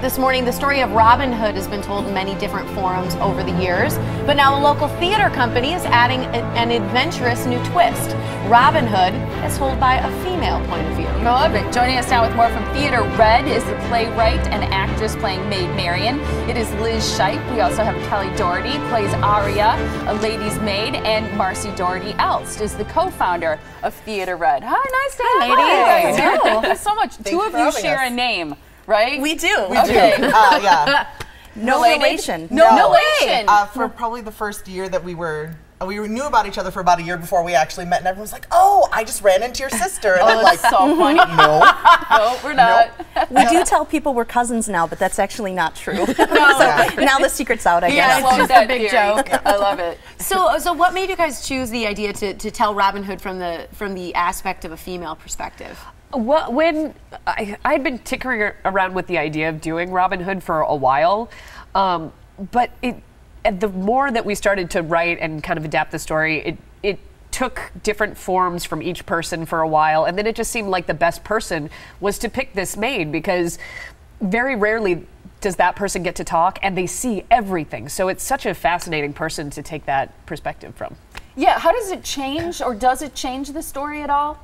this morning, the story of Robin Hood has been told in many different forums over the years, but now a local theater company is adding an adventurous new twist. Robin Hood is told by a female point of view. I love it. Joining us now with more from Theater Red is the playwright and actress playing Maid Marian. It is Liz Shipe. We also have Kelly Doherty, plays Aria, a lady's maid, and Marcy Doherty Elst is the co-founder of Theater Red. Hi, nice to have you guys here. Thank you so much. Two of you share a name, right? We do. We do. Yeah. No relation. No relation. For probably the first year that we knew about each other for about a year before we actually met, and everyone was like, "Oh, I just ran into your sister." And I'm like, so funny. No, we're not. We do tell people we're cousins now, but that's actually not true. So now the secret's out, I guess. Yeah, it's just a big joke. I love it. So what made you guys choose the idea to tell Robin Hood from the aspect of a female perspective? Well, when I'd been tinkering around with the idea of doing Robin Hood for a while, but the more that we started to write and kind of adapt the story, it took different forms from each person for a while, and then it just seemed like the best person was to pick this maid, because very rarely does that person get to talk and they see everything. So it's such a fascinating person to take that perspective from. Yeah, how does it change, or does it change the story at all?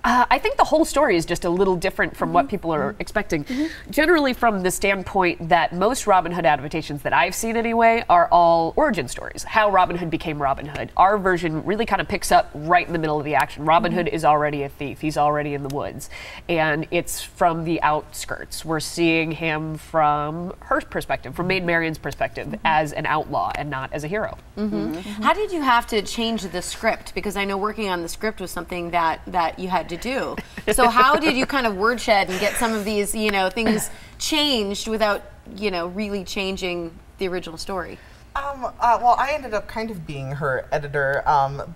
I think the whole story is just a little different from what people are expecting. Generally from the standpoint that most Robin Hood adaptations that I've seen anyway are all origin stories, how Robin Hood became Robin Hood. Our version really kind of picks up right in the middle of the action. Robin Hood is already a thief, he's already in the woods, and it's from the outskirts. We're seeing him from her perspective, from Maid Marian's perspective, as an outlaw and not as a hero. How did you have to change the script? Because I know working on the script was something that you had to do. So how did you kind of wordshed and get some of these, things changed without, really changing the original story? Well, I ended up kind of being her editor.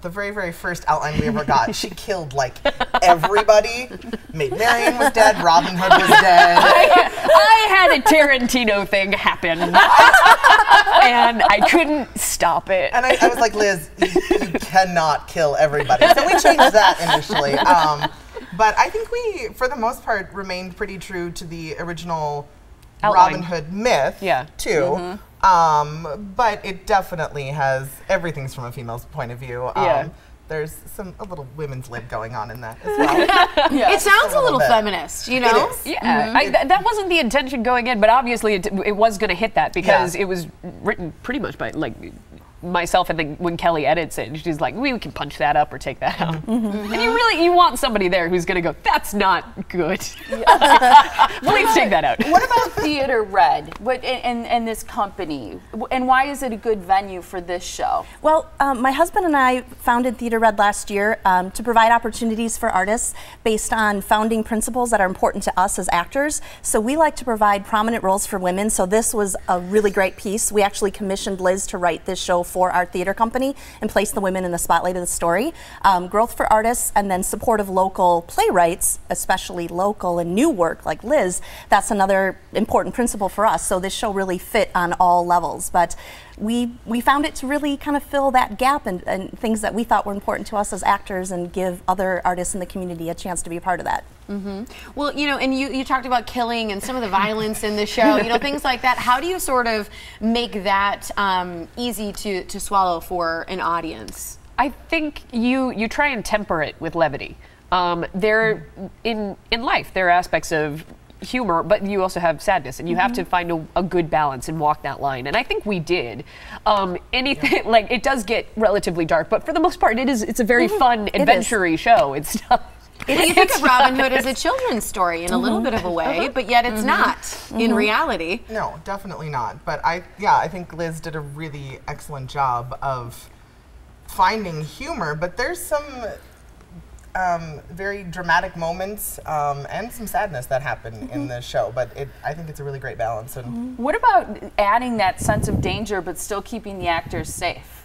The very, very first outline we ever got, she killed like everybody. Maid Marian was dead. Robin Hood was dead. I had a Tarantino thing happen, and I couldn't stop it. And I was like, Liz, you cannot kill everybody. So we changed that initially. But I think we, for the most part, remained pretty true to the original Robin Hood myth, too. But it definitely has, everything's from a female's point of view. There's a little women's lib going on in that as well. It sounds a little feminist, It is. Yeah, that wasn't the intention going in, but obviously it was going to hit that, because it was written pretty much by myself. I think when Kelly edits it, she's like, we can punch that up or take that out. And you want somebody there who's going to go, that's not good. Please take that out. What about Theater Red and this company, and why is it a good venue for this show? Well, my husband and I founded Theater Red last year to provide opportunities for artists based on founding principles that are important to us as actors. So we like to provide prominent roles for women, so this was a really great piece. We actually commissioned Liz to write this show for our theater company and place the women in the spotlight of the story. Growth for artists, and then support of local playwrights, especially local and new work like Liz. That's another important principle for us. So this show really fit on all levels. But we found it to really kind of fill that gap and things that we thought were important to us as actors, and give other artists in the community a chance to be a part of that. Well, and you talked about killing and some of the violence in the show, things like that. How do you sort of make that easy to swallow for an audience? I think you try and temper it with levity. There in life, there are aspects of humor, but you also have sadness, and you have to find a good balance and walk that line. And I think we did. Anything it does get relatively dark, but for the most part, it's a very fun, adventure-y show. It's not. You think of Robin Hood as a children's story in a little bit of a way, but yet it's not in reality. No, definitely not. But I think Liz did a really excellent job of finding humor, but there's some very dramatic moments and some sadness that happen in the show, but I think it's a really great balance. And what about adding that sense of danger but still keeping the actors safe?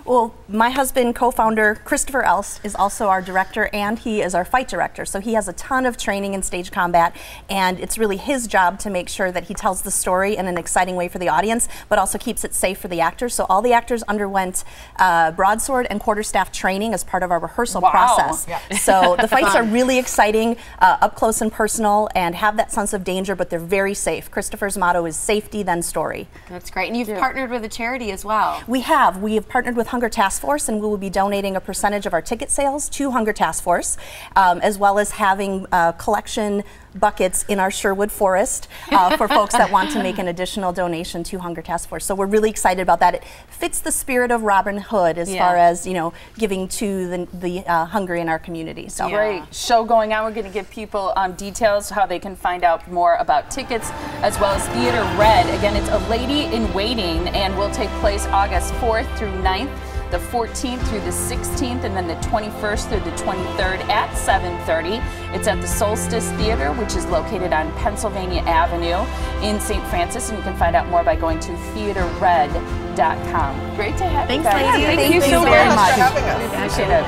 Well, my husband, co-founder Christopher Elst, is also our director, and he is our fight director. So he has a ton of training in stage combat, and it's really his job to make sure that he tells the story in an exciting way for the audience, but also keeps it safe for the actors. So all the actors underwent broadsword and quarterstaff training as part of our rehearsal process. Yeah. So the fights are really exciting, up close and personal, and have that sense of danger, but they're very safe. Christopher's motto is safety, then story. That's great. And you've partnered with a charity as well. We have. We have partnered with Hunger Task Force, and we will be donating a percentage of our ticket sales to Hunger Task Force, as well as having collection buckets in our Sherwood Forest for folks that want to make an additional donation to Hunger Task Force. So we're really excited about that. It fits the spirit of Robin Hood as far as, you know, giving to the hungry in our community. So Great show going on. We're going to give people details how they can find out more about tickets, as well as Theater Red. Again, it's A Lady in Waiting, and will take place August 4th through 9th. The 14th through the 16th, and then the 21st through the 23rd at 7:30. It's at the Solstice Theater, which is located on Pennsylvania Avenue in St. Francis, and you can find out more by going to theaterred.com. Great to have you guys. Thanks, ladies. Thank you so very much. much for having us. We appreciate it.